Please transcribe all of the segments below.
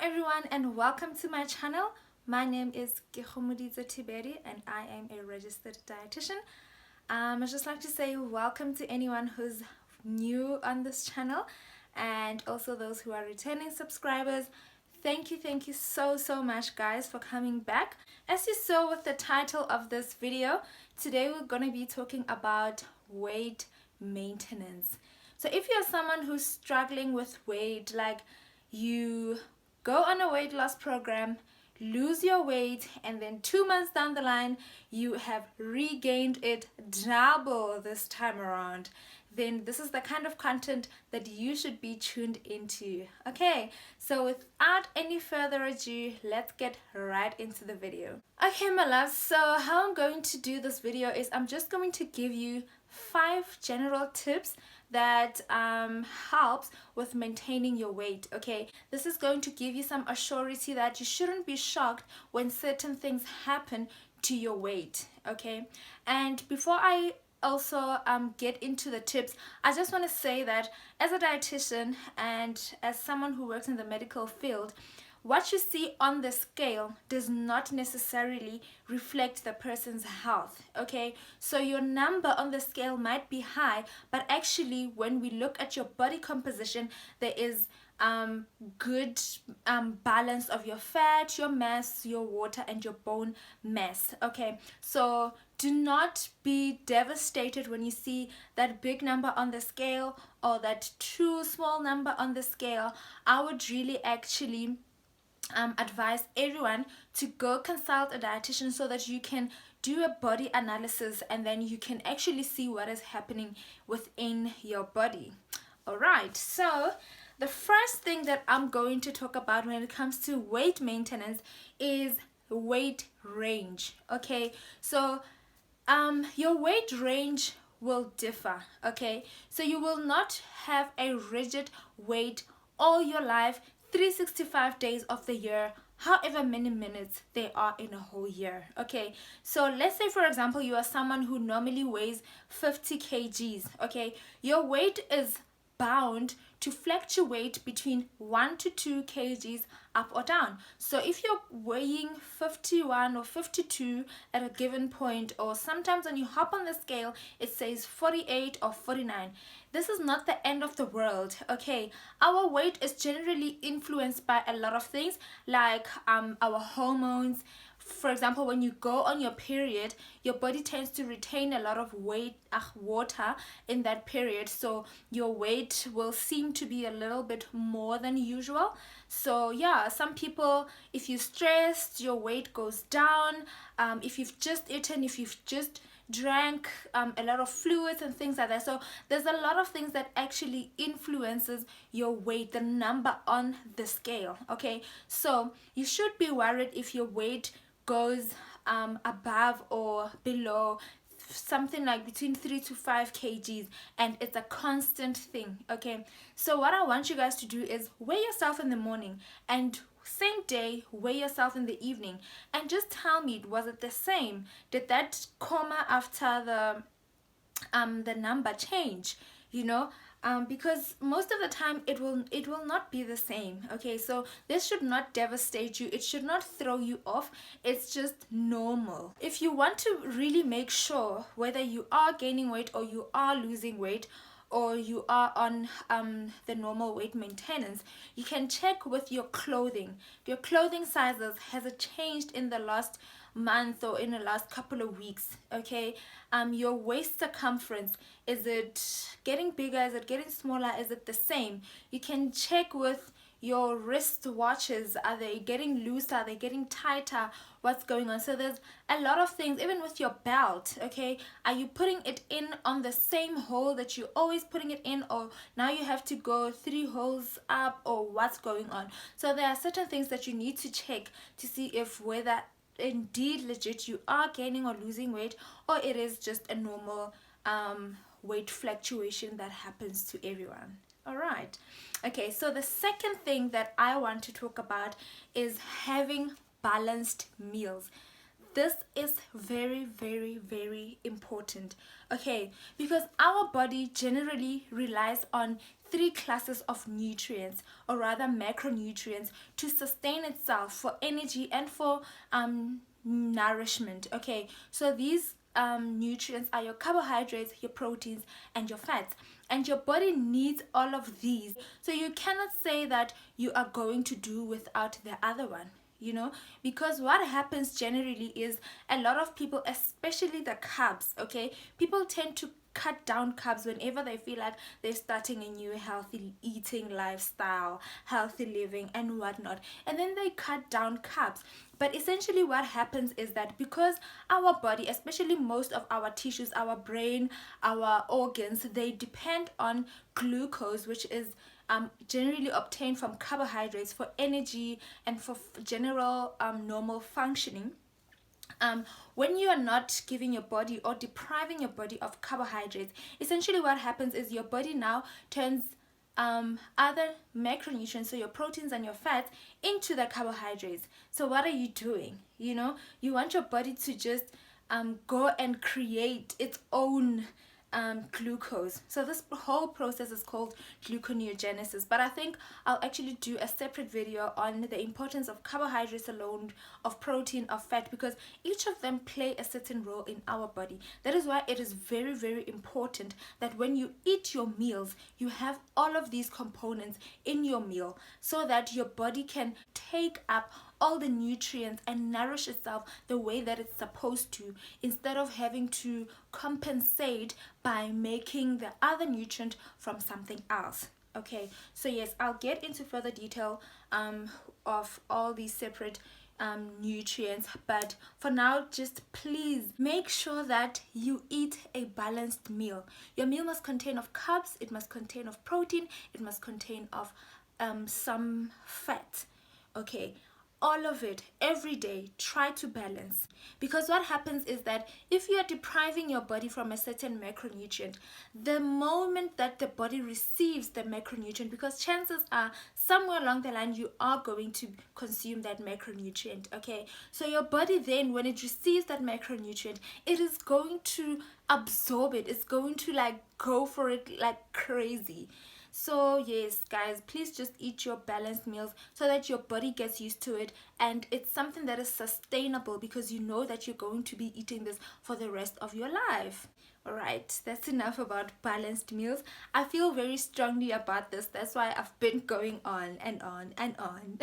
everyone and welcome to my channel. My name is Tiberi and I am a registered dietitian. I'd just like to say welcome to anyone who's new on this channel and also those who are returning subscribers. Thank you so much guys for coming back. As you saw with the title of this video, today we're going to be talking about weight maintenance. So if you're someone who's struggling with weight, like you go on a weight loss program, lose your weight, and then 2 months down the line you have regained it double this time around, then this is the kind of content that you should be tuned into. Okay, so without any further ado, let's get right into the video. Okay my loves, so how I'm going to do this video is I'm just going to give you 5 general tips that helps with maintaining your weight. Okay, this is going to give you some assurance that you shouldn't be shocked when certain things happen to your weight. Okay, and before I also get into the tips, I just want to say that as a dietitian and as someone who works in the medical field, what you see on the scale does not necessarily reflect the person's health. Okay, so your number on the scale might be high, but actually when we look at your body composition, there is good balance of your fat, your mass, your water, and your bone mass. Okay, so do not be devastated when you see that big number on the scale or that too small number on the scale. I would really actually advise everyone to go consult a dietitian so that you can do a body analysis and then you can actually see what is happening within your body. Alright, so the first thing that I'm going to talk about when it comes to weight maintenance is weight range. Okay, so your weight range will differ. Okay, so you will not have a rigid weight all your life, 365 days of the year, however many minutes there are in a whole year. Okay, so let's say for example you are someone who normally weighs 50 kgs. Okay, your weight is bound to fluctuate between 1 to 2 kgs up or down. So if you're weighing 51 or 52 at a given point, or sometimes when you hop on the scale it says 48 or 49, this is not the end of the world. Okay, our weight is generally influenced by a lot of things like our hormones. For example, when you go on your period, your body tends to retain a lot of water in that period, so your weight will seem to be a little bit more than usual. So yeah, some people, if you're stressed, your weight goes down. If you've just eaten, if you've just drank a lot of fluids and things like that. So there's a lot of things that actually influences your weight, the number on the scale. Okay, so you should be worried if your weight goes above or below something like between 3 to 5 kgs and it's a constant thing. Okay, so what I want you guys to do is weigh yourself in the morning and same day weigh yourself in the evening and just tell me, was it the same? Did that comma after the number change? You know, because most of the time it will not be the same. Okay, so this should not devastate you, it should not throw you off, it's just normal. If you want to really make sure whether you are gaining weight or you are losing weight or you are on the normal weight maintenance, you can check with your clothing. Your clothing sizes, has it changed in the last month or in the last couple of weeks? Okay, your waist circumference, is it getting bigger, is it getting smaller, is it the same? You can check with your wrist watches, are they getting looser, are they getting tighter, what's going on? So there's a lot of things, even with your belt. Okay, are you putting it in on the same hole that you're always putting it in, or now you have to go 3 holes up, or what's going on? So there are certain things that you need to check to see if whether indeed legit you are gaining or losing weight, or it is just a normal weight fluctuation that happens to everyone. All right, okay, so the second thing that I want to talk about is having balanced meals. This is very, very, very important, okay, because our body generally relies on three classes of nutrients, or rather macronutrients, to sustain itself, for energy and for nourishment. Okay, so these nutrients are your carbohydrates, your proteins, and your fats, and your body needs all of these. So you cannot say that you are going to do without the other one, because what happens generally is a lot of people, especially the carbs, okay, people tend to cut down carbs whenever they feel like they're starting a new healthy eating lifestyle, healthy living, and whatnot, and then they cut down carbs. But essentially what happens is that because our body, especially most of our tissues, our brain, our organs, they depend on glucose, which is generally obtained from carbohydrates, for energy and for general normal functioning. When you are not giving your body or depriving your body of carbohydrates, essentially what happens is your body now turns other macronutrients, so your proteins and your fats, into the carbohydrates. So what are you doing? You want your body to just go and create its own glucose. So this whole process is called gluconeogenesis, but I think I'll actually do a separate video on the importance of carbohydrates alone, of protein, of fat, because each of them play a certain role in our body. That is why it is very, very important that when you eat your meals, you have all of these components in your meal, so that your body can take up all the nutrients and nourish itself the way that it's supposed to, instead of having to compensate by making the other nutrient from something else. Okay, so yes, I'll get into further detail of all these separate nutrients, but for now, just please make sure that you eat a balanced meal. Your meal must contain of carbs, it must contain of protein, it must contain of some fat. Okay, all of it every day. Try to balance, because what happens is that if you are depriving your body from a certain macronutrient, the moment that the body receives the macronutrient, because chances are somewhere along the line you are going to consume that macronutrient, okay, so your body then, when it receives that macronutrient, it is going to absorb it, it's going to like go for it like crazy. So yes, guys, please just eat your balanced meals so that your body gets used to it, and it's something that is sustainable, because you know that you're going to be eating this for the rest of your life. All right, that's enough about balanced meals. I feel very strongly about this. That's why I've been going on and on and on.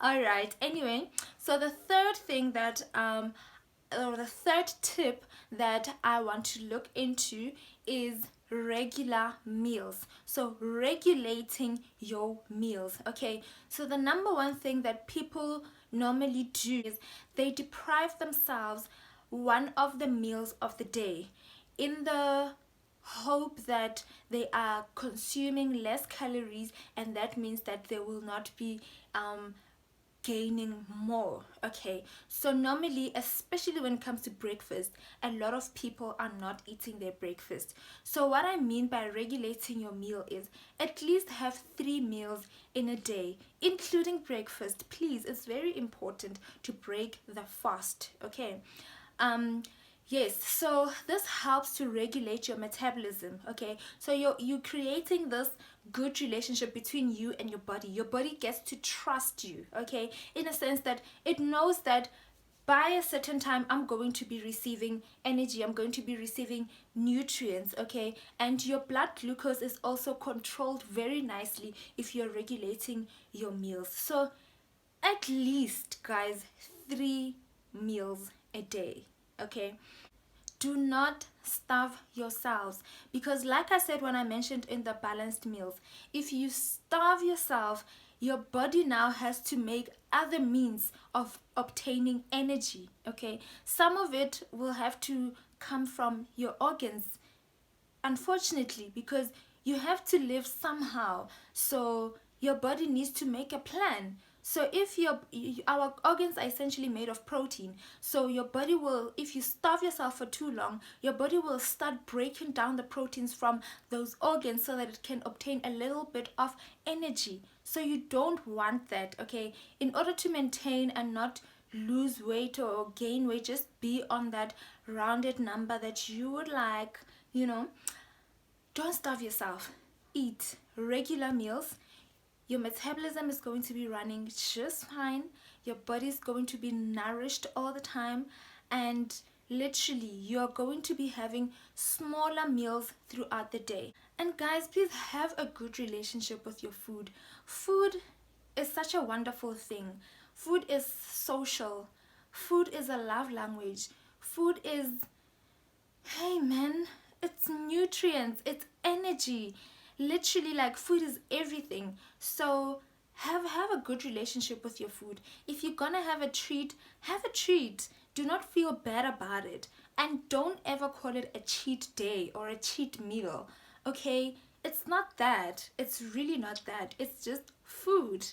All right, anyway, so the third thing that or the third tip that I want to look into is regular meals. So regulating your meals. Okay, so the number one thing that people normally do is they deprive themselves one of the meals of the day, in the hope that they are consuming less calories, and that means that they will not be gaining more. Okay, so normally, especially when it comes to breakfast, a lot of people are not eating their breakfast. So what I mean by regulating your meal is at least have 3 meals in a day, including breakfast. Please, it's very important to break the fast. Okay, yes, so this helps to regulate your metabolism. Okay, so you're creating this good relationship between you and your body. Your body gets to trust you, okay, in a sense that it knows that by a certain time I'm going to be receiving energy, I'm going to be receiving nutrients, okay, and your blood glucose is also controlled very nicely if you're regulating your meals. So at least, guys, 3 meals a day. Okay, do not starve yourselves, because like I said when I mentioned in the balanced meals, if you starve yourself, your body now has to make other means of obtaining energy. Okay, some of it will have to come from your organs, unfortunately, because you have to live somehow, so your body needs to make a plan. So if our organs are essentially made of protein, so your body will, if you starve yourself for too long, your body will start breaking down the proteins from those organs so that it can obtain a little bit of energy. So you don't want that. Okay, in order to maintain and not lose weight or gain weight, just be on that rounded number that you would like, you know, don't starve yourself. Eat regular meals. Your metabolism is going to be running just fine. Your body is going to be nourished all the time, and literally you're going to be having smaller meals throughout the day. And guys, please have a good relationship with your food. Food is such a wonderful thing. Food is social. Food is a love language. Food is, hey man, it's nutrients, it's energy. Literally, like, food is everything. So have a good relationship with your food. If you're gonna have a treat, have a treat. Do not feel bad about it, and don't ever call it a cheat day or a cheat meal. Okay, it's not that. It's really not that. It's just food.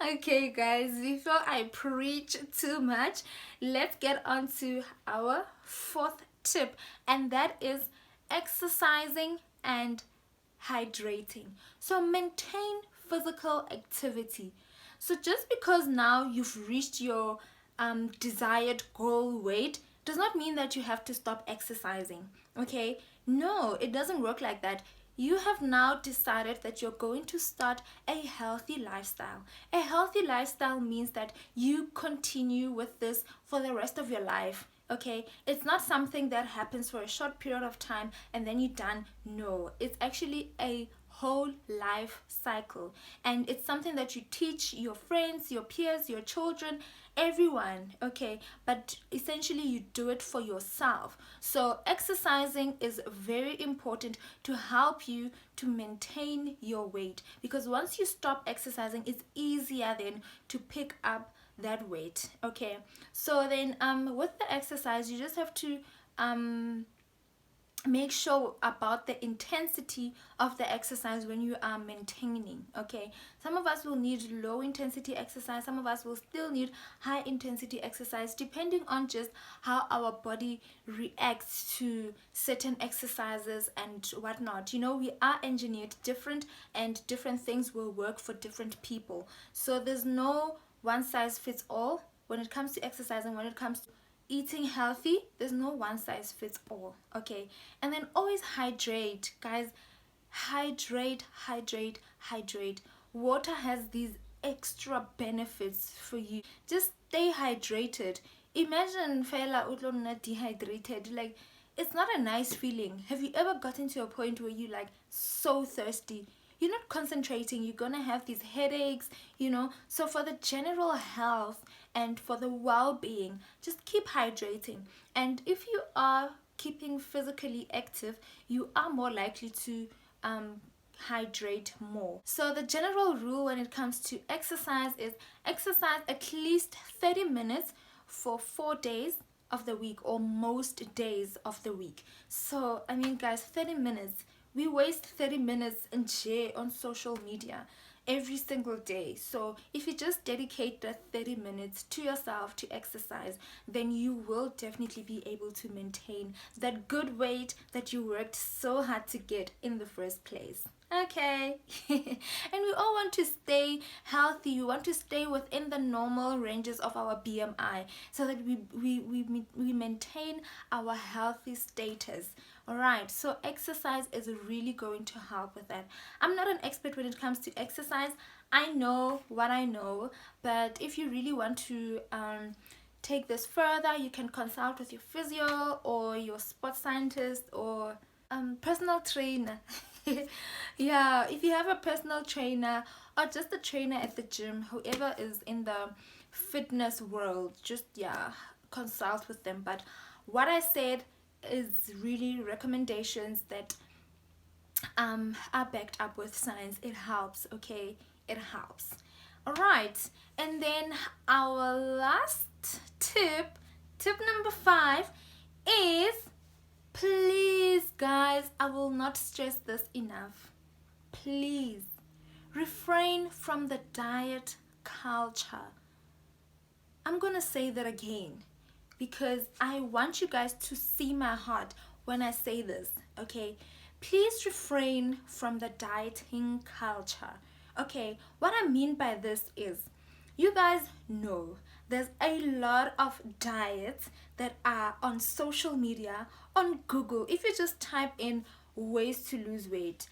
Okay, guys, before I preach too much, let's get on to our fourth tip, and that is exercising and hydrating. So maintain physical activity. So just because now you've reached your desired goal weight does not mean that you have to stop exercising. Okay, no, it doesn't work like that. You have now decided that you're going to start a healthy lifestyle. A healthy lifestyle means that you continue with this for the rest of your life. Okay, it's not something that happens for a short period of time and then you're done. No, it's actually a whole life cycle, and it's something that you teach your friends, your peers, your children, everyone. Okay, but essentially you do it for yourself. So exercising is very important to help you to maintain your weight, because once you stop exercising, it's easier then to pick up that weight. Okay, so then with the exercise, you just have to make sure about the intensity of the exercise when you are maintaining. Okay, some of us will need low intensity exercise, some of us will still need high intensity exercise, depending on just how our body reacts to certain exercises and whatnot. You know, we are engineered different, and different things will work for different people. So there's no one size fits all when it comes to exercising. When it comes to eating healthy, there's no one size fits all. Okay, and then always hydrate, guys. Hydrate, hydrate, hydrate. Water has these extra benefits for you. Just stay hydrated. Imagine fela utlona dehydrated. Like, it's not a nice feeling. Have you ever gotten to a point where you like so thirsty, you're not concentrating, you're gonna have these headaches, you know? So for the general health and for the well-being, just keep hydrating. And if you are keeping physically active, you are more likely to hydrate more. So the general rule when it comes to exercise is exercise at least 30 minutes for 4 days of the week, or most days of the week. So I mean, guys, 30 minutes, we waste 30 minutes in jail on social media every single day. So if you just dedicate that 30 minutes to yourself to exercise, then you will definitely be able to maintain that good weight that you worked so hard to get in the first place. Okay. And we all want to stay healthy. We want to stay within the normal ranges of our BMI, so that we maintain our healthy status. Alright, so exercise is really going to help with that. I'm not an expert when it comes to exercise. I know what I know, but if you really want to take this further, you can consult with your physio or your sports scientist or personal trainer. Yeah, if you have a personal trainer or just a trainer at the gym, whoever is in the fitness world, just consult with them. But what I said is really recommendations that are backed up with science. It helps. Okay, it helps. All right, and then our last tip number 5 is, please guys, I will not stress this enough, please refrain from the diet culture. I'm gonna say that again, because I want you guys to see my heart when I say this. Okay, please refrain from the dieting culture. Okay, what I mean by this is, You guys know there's a lot of diets that are on social media, on Google. If you just type in ways to lose weight,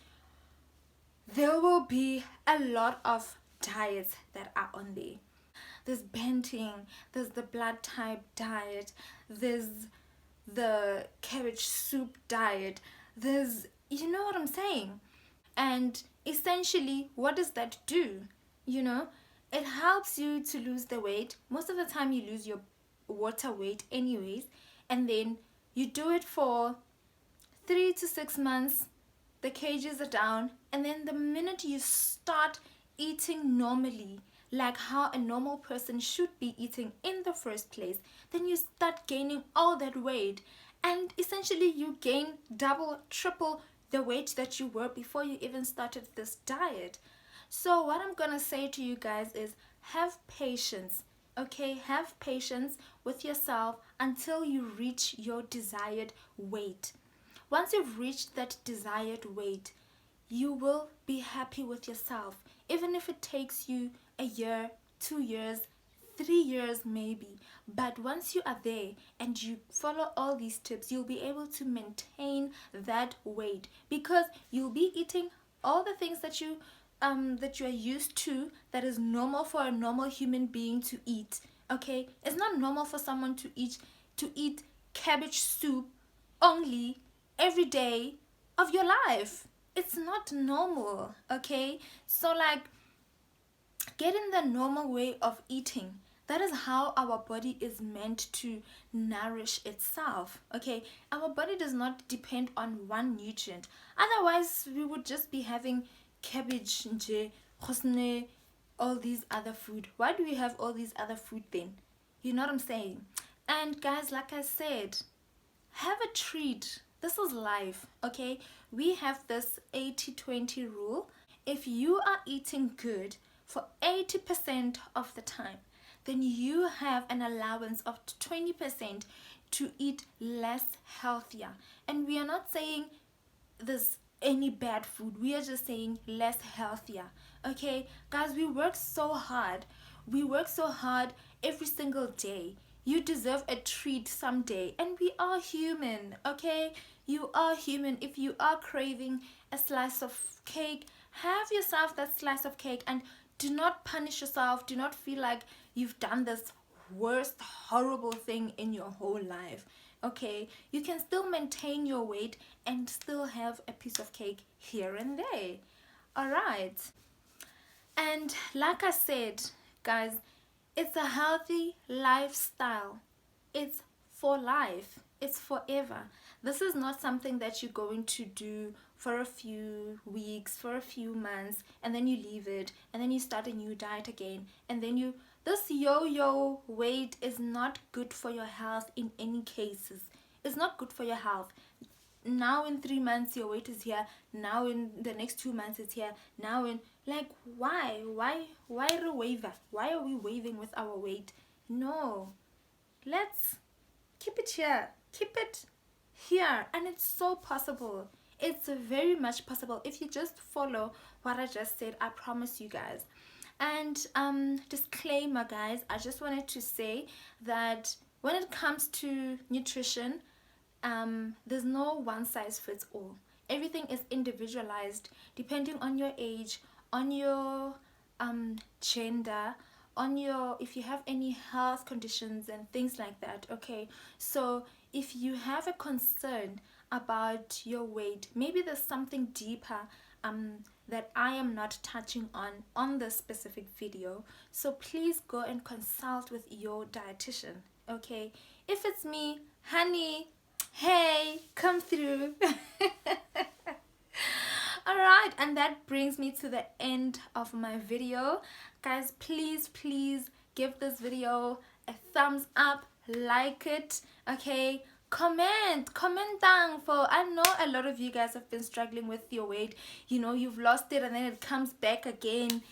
there will be a lot of diets that are on there. There's benting, there's the blood type diet, there's the cabbage soup diet, there's, you know what I'm saying? And essentially, what does that do? You know, it helps you to lose the weight. Most of the time, you lose your water weight, anyways, and then you do it for 3 to 6 months. The kgs are down, and then the minute you start eating normally, like how a normal person should be eating in the first place, then you start gaining all that weight, and essentially you gain double, triple the weight that you were before you even started this diet. So what I'm gonna say to you guys is have patience. Okay, have patience with yourself until you reach your desired weight. Once you've reached that desired weight, you will be happy with yourself, even if it takes you a year, 2 years, 3 years maybe. But once you are there and you follow all these tips, you'll be able to maintain that weight, because you'll be eating all the things that you are used to, that is normal for a normal human being to eat. Okay, it's not normal for someone to eat cabbage soup only every day of your life. It's not normal. Okay, so like, get in the normal way of eating. That is how our body is meant to nourish itself. Okay, our body does not depend on one nutrient. Otherwise, we would just be having cabbage, nje, khosne, all these other food. Why do we have all these other food then? You know what I'm saying? And guys, like I said, have a treat. This is life. Okay, we have this 80-20 rule. If you are eating good for 80% of the time, then you have an allowance of 20% to eat less healthier. And we are not saying this any bad food, we are just saying less healthier. Okay, guys, we work so hard every single day. You deserve a treat someday, and we are human. Okay, you are human. If you are craving a slice of cake, have yourself that slice of cake, and do not punish yourself. Do not feel like you've done this worst horrible thing in your whole life. Okay, you can still maintain your weight and still have a piece of cake here and there. All right. And like I said, guys, it's a healthy lifestyle. It's for life. It's forever. This is not something that you're going to do for a few weeks, for a few months, and then you leave it, and then you start a new diet again, and then this yo-yo weight is not good for your health in any cases. It's not good for your health. Now in 3 months your weight is here, now in the next 2 months it's here, now in, like, why the waver? Why are we waving with our weight? No, let's keep it here, keep it here. And it's so possible. It's very much possible if you just follow what I just said. I promise you guys. And disclaimer, guys, I just wanted to say that when it comes to nutrition, there's no one size fits all. Everything is individualized depending on your age, on your gender, on your, if you have any health conditions and things like that. Okay, so if you have a concern about your weight, maybe there's something deeper that I am not touching on this specific video, so please go and consult with your dietitian. Okay, if it's me, honey, hey, come through. Alright, and that brings me to the end of my video. Guys, please give this video a thumbs up, like it, okay? Comment down, for I know a lot of you guys have been struggling with your weight. You know, you've lost it and then it comes back again.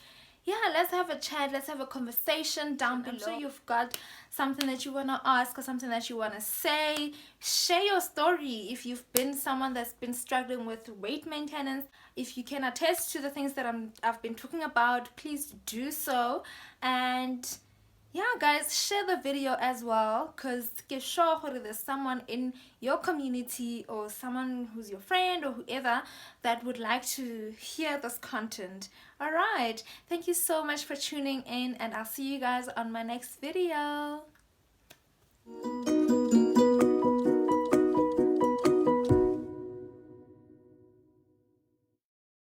Yeah, let's have a chat, let's have a conversation down below. I'm sure you've got something that you want to ask or something that you want to say. Share your story if you've been someone that's been struggling with weight maintenance. If you can attest to the things that I've been talking about, please do so. And yeah, guys, share the video as well, because get sure there's someone in your community or someone who's your friend or whoever that would like to hear this content. All right, thank you so much for tuning in, and I'll see you guys on my next video.